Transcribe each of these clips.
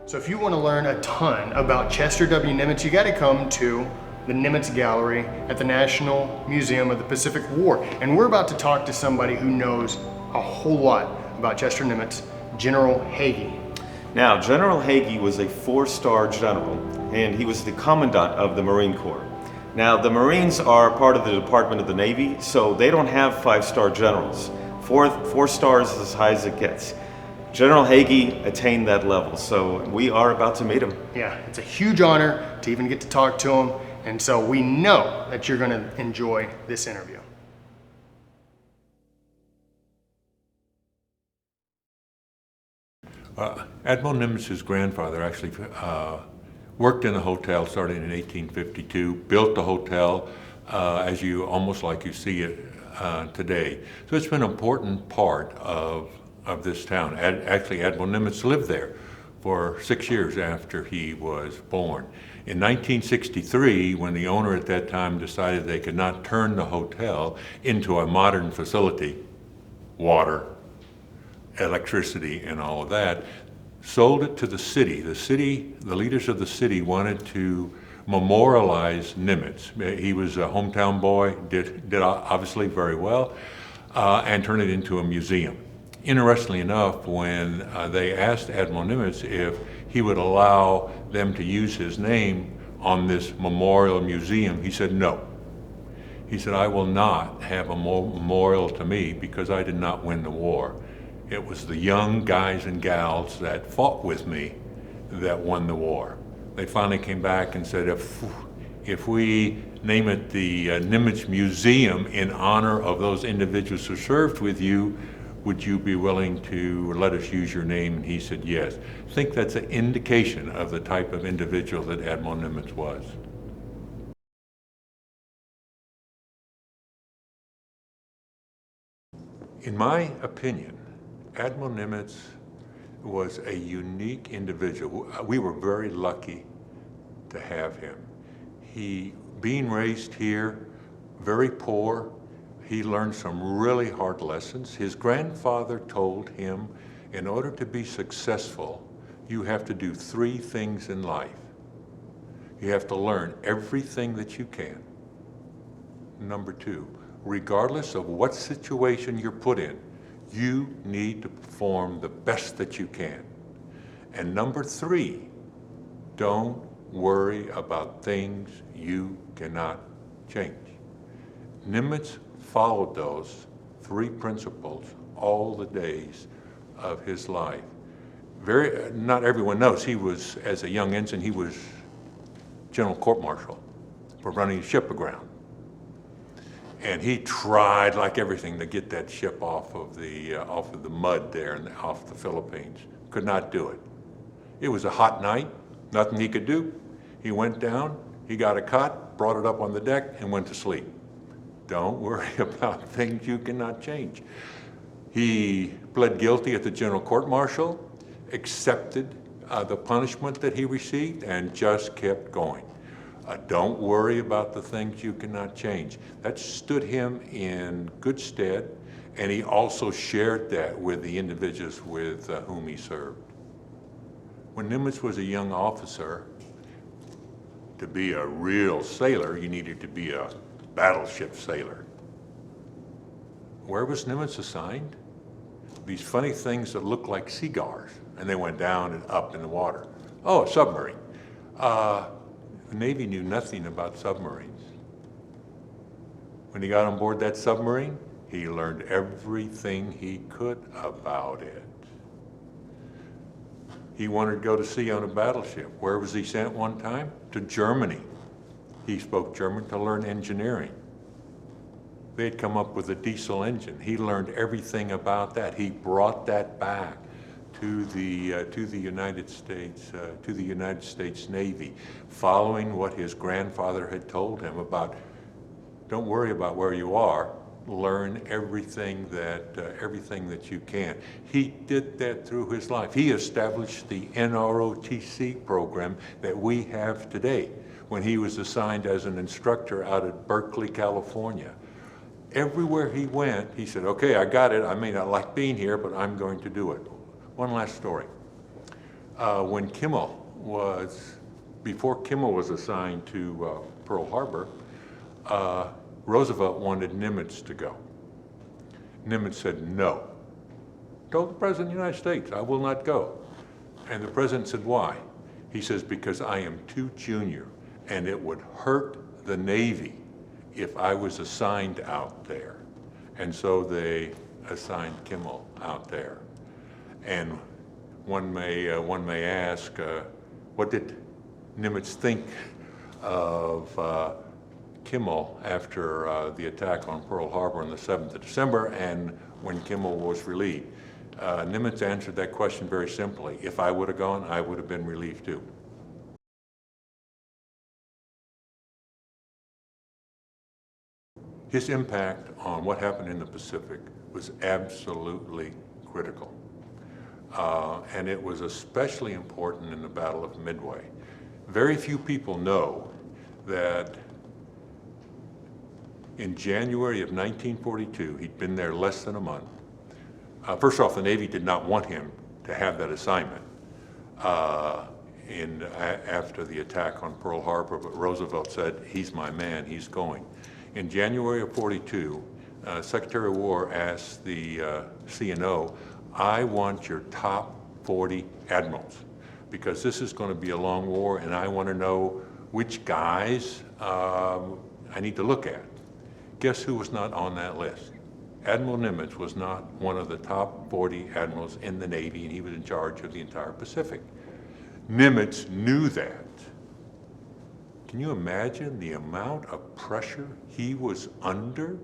So if you want to learn a ton about Chester W. Nimitz, you got to come to the Nimitz Gallery at the National Museum of the Pacific War. And we're about to talk to somebody who knows a whole lot about Chester Nimitz, General Hagee. Now, General Hagee was a 4-star general, and he was the Commandant of the Marine Corps. Now, the Marines are part of the Department of the Navy, so they don't have 5-star generals. Four stars is as high as it gets. General Hagee attained that level, so we are about to meet him. Yeah, it's a huge honor to even get to talk to him, and so we know that you're going to enjoy this interview. Admiral Nimitz's grandfather actually worked in a hotel starting in 1852, built the hotel almost like you see it today. So it's been an important part of this town. Actually, Admiral Nimitz lived there for 6 years after he was born. In 1963, when the owner at that time decided they could not turn the hotel into a modern facility, water, electricity, and all of that, sold it to the city. The leaders of the city wanted to memorialize Nimitz. He was a hometown boy, did obviously very well, and turn it into a museum. Interestingly enough, when they asked Admiral Nimitz if he would allow them to use his name on this memorial museum, he said no. He said, "I will not have a memorial to me because I did not win the war. It was the young guys and gals that fought with me that won the war." They finally came back and said, if we name it the Nimitz Museum in honor of those individuals who served with you, would you be willing to let us use your name? And he said yes. I think that's an indication of the type of individual that Admiral Nimitz was. In my opinion, Admiral Nimitz was a unique individual. We were very lucky to have him. Being raised here, very poor, he learned some really hard lessons. His grandfather told him, in order to be successful, you have to do 3 things in life. You have to learn everything that you can. Number 2, regardless of what situation you're put in, you need to perform the best that you can. And number 3, don't worry about things you cannot change. Nimitz followed those 3 principles all the days of his life. Not everyone knows, he was, as a young ensign, he was General Court Marshal for running a ship aground. And he tried, like everything, to get that ship off of the mud there and off the Philippines. Could not do it. It was a hot night, nothing he could do. He went down, he got a cot, brought it up on the deck, and went to sleep. Don't worry about things you cannot change. He pled guilty at the General Court Martial, accepted the punishment that he received, and just kept going. Don't worry about the things you cannot change. That stood him in good stead, and he also shared that with the individuals with whom he served. When Nimitz was a young officer, to be a real sailor, you needed to be a battleship sailor. Where was Nimitz assigned? These funny things that looked like cigars, and they went down and up in the water. Oh, a submarine. The Navy knew nothing about submarines. When he got on board that submarine, he learned everything he could about it. He wanted to go to sea on a battleship. Where was he sent one time? To Germany. He spoke German to learn engineering. They had come up with a diesel engine. He learned everything about that. He brought that back to the United States Navy, following what his grandfather had told him about, don't worry about where you are, learn everything that you can. He did that through his life. He established the NROTC program that we have today when he was assigned as an instructor out at Berkeley, California. Everywhere he went, he said, okay, I got it. I may not like being here, but I'm going to do it. One last story. When before Kimmel was assigned to Pearl Harbor, Roosevelt wanted Nimitz to go. Nimitz said no. Told the President of the United States, I will not go. And the President said, why? He says, because I am too junior, and it would hurt the Navy if I was assigned out there. And so they assigned Kimmel out there. And one may ask, what did Nimitz think of Kimmel after the attack on Pearl Harbor on the 7th of December and when Kimmel was relieved? Nimitz answered that question very simply. If I would have gone, I would have been relieved too. His impact on what happened in the Pacific was absolutely critical. And it was especially important in the Battle of Midway. Very few people know that in January of 1942, he'd been there less than a month. First off, the Navy did not want him to have that assignment after the attack on Pearl Harbor, but Roosevelt said, he's my man, he's going. In January of 42, Secretary of War asked the CNO, I want your top 40 admirals, because this is going to be a long war and I want to know which guys I need to look at. Guess who was not on that list? Admiral Nimitz was not one of the top 40 admirals in the Navy, and he was in charge of the entire Pacific. Nimitz knew that. Can you imagine the amount of pressure he was under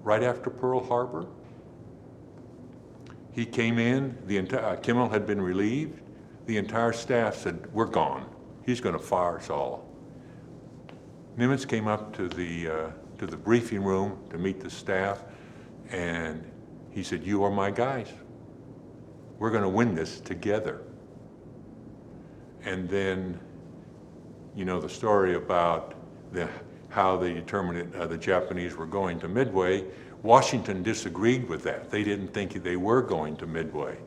right after Pearl Harbor? He came in, Kimmel had been relieved. The entire staff said, we're gone. He's going to fire us all. Nimitz came up to the briefing room to meet the staff, and he said, you are my guys. We're going to win this together. And then, you know, the story about how they determined the Japanese were going to Midway. Washington disagreed with that. They didn't think they were going to Midway.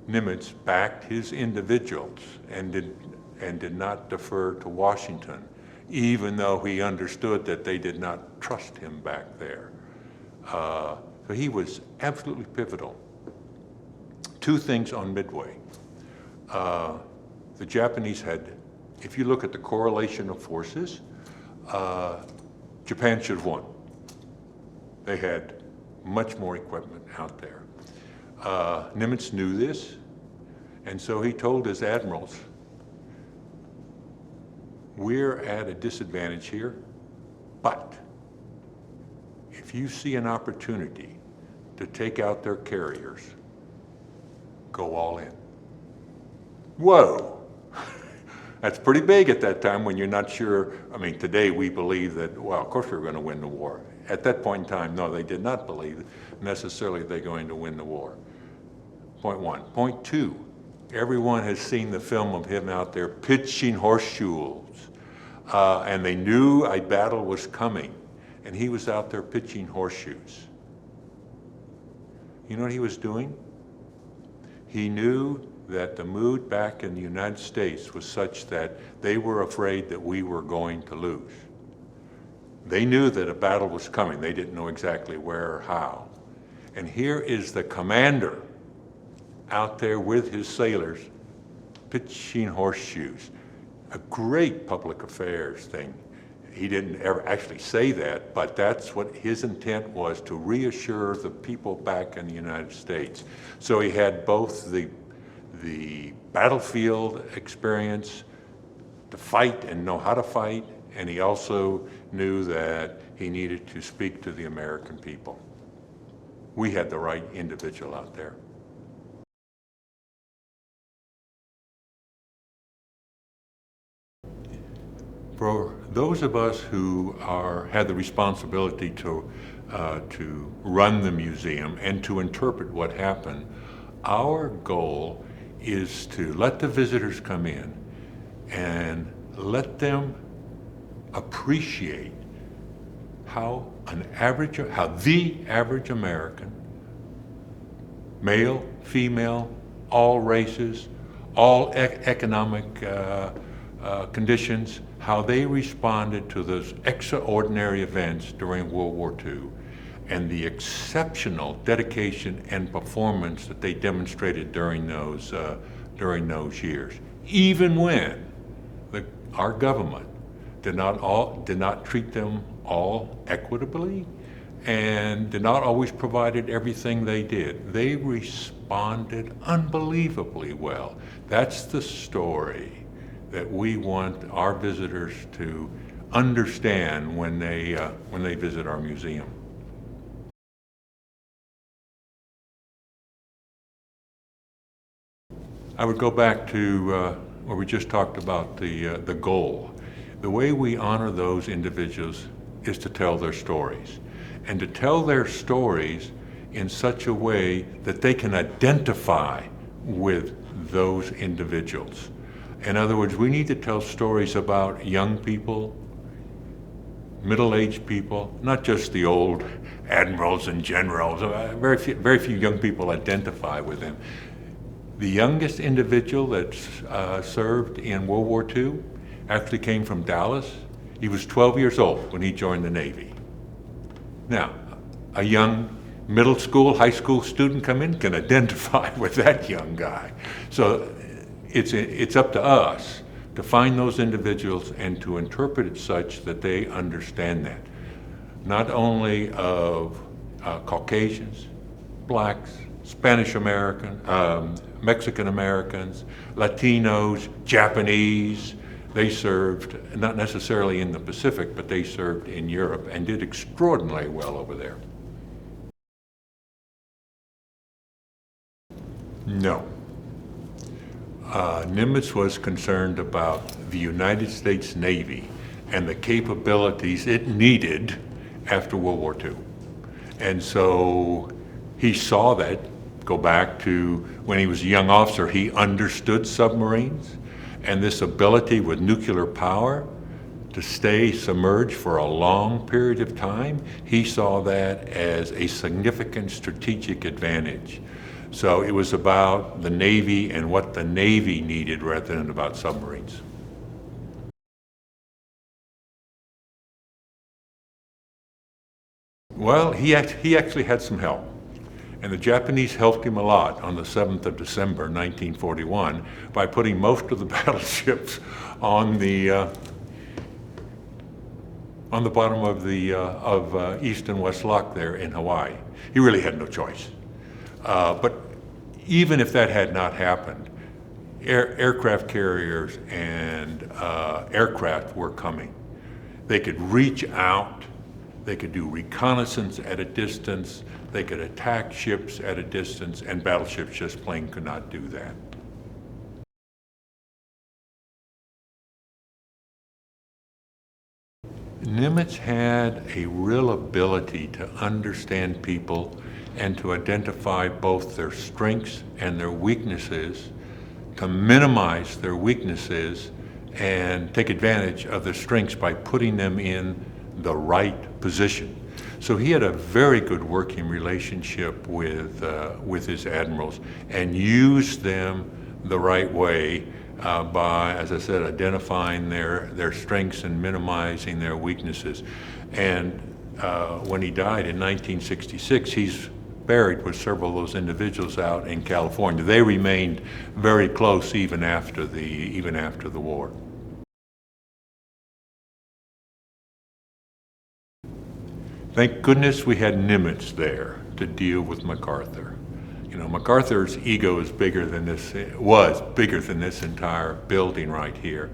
Nimitz backed his individuals and did not defer to Washington, even though he understood that they did not trust him back there. So he was absolutely pivotal. Two things on Midway. The Japanese had, if you look at the correlation of forces, Japan should have won. They had much more equipment out there. Nimitz knew this, and so he told his admirals, we're at a disadvantage here, but if you see an opportunity to take out their carriers, go all in. Whoa! That's pretty big at that time when you're not sure. I mean, today we believe that, well, of course we're going to win the war. At that point in time, no, they did not believe necessarily they're going to win the war. Point one. Point two, everyone has seen the film of him out there pitching horseshoes. And they knew a battle was coming, and he was out there pitching horseshoes. You know what he was doing? He knew that the mood back in the United States was such that they were afraid that we were going to lose. They knew that a battle was coming. They didn't know exactly where or how. And here is the commander out there with his sailors pitching horseshoes. A great public affairs thing. He didn't ever actually say that, but that's what his intent was, to reassure the people back in the United States. So he had both the battlefield experience to fight and know how to fight, and he also knew that he needed to speak to the American people. We had the right individual out there. For those of us who had the responsibility to run the museum and to interpret what happened, our goal is to let the visitors come in and let them appreciate how the average American, male, female, all races, all economic conditions, how they responded to those extraordinary events during World War II, and the exceptional dedication and performance that they demonstrated during those years, even when our government did not treat them all equitably and did not always provide everything they did. They responded unbelievably well. That's the story that we want our visitors to understand when they visit our museum. I would go back to where we just talked about the goal. The way we honor those individuals is to tell their stories, and to tell their stories in such a way that they can identify with those individuals. In other words, we need to tell stories about young people, middle-aged people, not just the old admirals and generals. Very few young people identify with them. The youngest individual that served in World War II actually came from Dallas. He was 12 years old when he joined the Navy. Now, a young middle school, high school student come in can identify with that young guy. So it's up to us to find those individuals and to interpret it such that they understand that. Not only of Caucasians, blacks, Spanish American, Mexican Americans, Latinos, Japanese. They served, not necessarily in the Pacific, but they served in Europe and did extraordinarily well over there. No. Nimitz was concerned about the United States Navy and the capabilities it needed after World War II. And so he saw that. Go back to when he was a young officer, he understood submarines and this ability with nuclear power to stay submerged for a long period of time. He saw that as a significant strategic advantage. So it was about the Navy and what the Navy needed rather than about submarines. Well, he actually had some help. And the Japanese helped him a lot on the 7th of December, 1941, by putting most of the battleships on the bottom of the East and West Lock there in Hawaii. He really had no choice. But even if that had not happened, aircraft carriers and aircraft were coming. They could reach out. They could do reconnaissance at a distance. They could attack ships at a distance, and battleships just plain could not do that. Nimitz had a real ability to understand people and to identify both their strengths and their weaknesses, to minimize their weaknesses and take advantage of their strengths by putting them in the right position. So he had a very good working relationship with his admirals and used them the right way by, as I said, identifying their strengths and minimizing their weaknesses. And when he died in 1966, he's buried with several of those individuals out in California. They remained very close even after the war. Thank goodness we had Nimitz there to deal with MacArthur. You know, MacArthur's ego is bigger than this, was bigger than this entire building right here.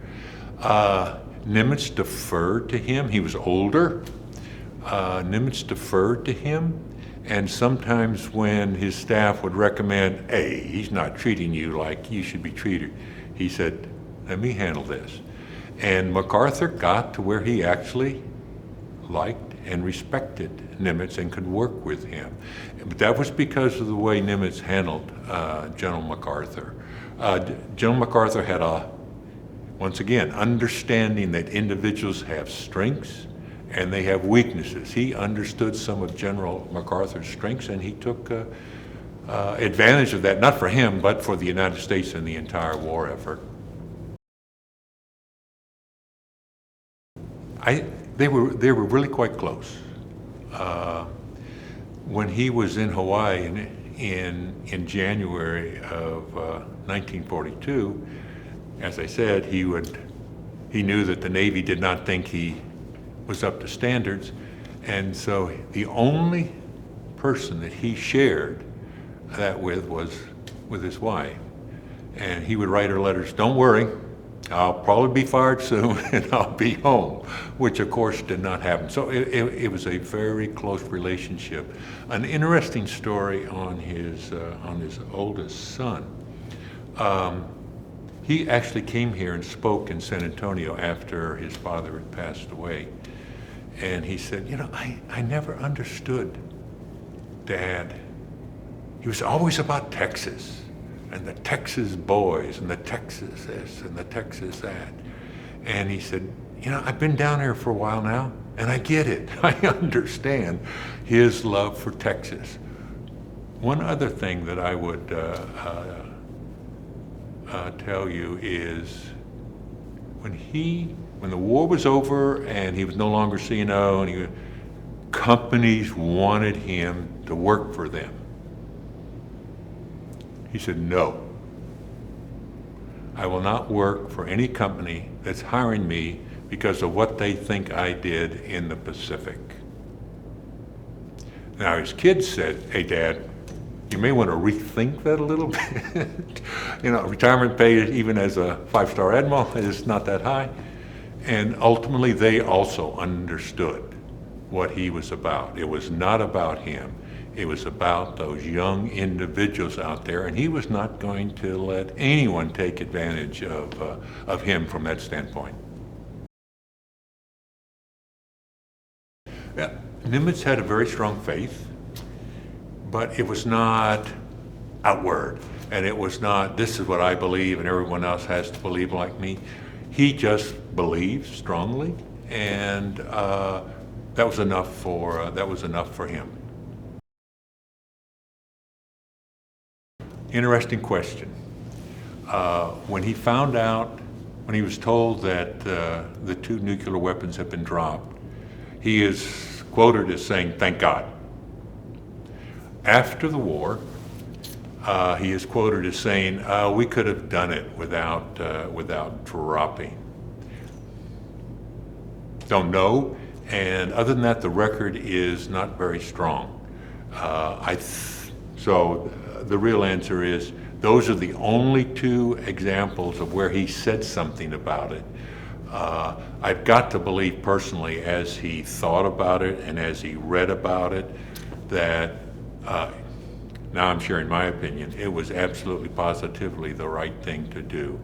Nimitz deferred to him. He was older. Nimitz deferred to him. And sometimes when his staff would recommend, hey, he's not treating you like you should be treated, he said, let me handle this. And MacArthur got to where he actually liked and respected Nimitz and could work with him. But that was because of the way Nimitz handled General MacArthur. General MacArthur had once again, understanding that individuals have strengths and they have weaknesses. He understood some of General MacArthur's strengths and he took advantage of that, not for him, but for the United States and the entire war effort. They were really quite close. When he was in Hawaii in January of 1942, as I said, he knew that the Navy did not think he was up to standards, and so the only person that he shared that with was with his wife. And he would write her letters, "Don't worry, I'll probably be fired soon and I'll be home," which of course did not happen. So it was a very close relationship. An interesting story on his oldest son. He actually came here and spoke in San Antonio after his father had passed away. And he said, I never understood Dad. He was always about Texas, and the Texas boys, and the Texas this, and the Texas that. And he said, I've been down here for a while now, and I get it. I understand his love for Texas. One other thing that I would tell you is when the war was over and he was no longer C&O, and companies wanted him to work for them, he said, "No, I will not work for any company that's hiring me because of what they think I did in the Pacific." Now his kids said, "Hey Dad, you may want to rethink that a little bit." Retirement pay, even as a 5-star admiral, is not that high. And ultimately they also understood what he was about. It was not about him. It was about those young individuals out there, and he was not going to let anyone take advantage of him from that standpoint. Yeah, Nimitz had a very strong faith, but it was not outward, and it was not, this is what I believe and everyone else has to believe like me. He just believed strongly, and that was enough for him. Interesting question. When he was told that the 2 nuclear weapons had been dropped, he is quoted as saying, "Thank God." After the war, he is quoted as saying, "We could have done it without dropping." Don't know, and other than that, the record is not very strong. So the real answer is, those are the only 2 examples of where he said something about it. I've got to believe personally, as he thought about it and as he read about it, that, now I'm sharing my opinion, it was absolutely positively the right thing to do.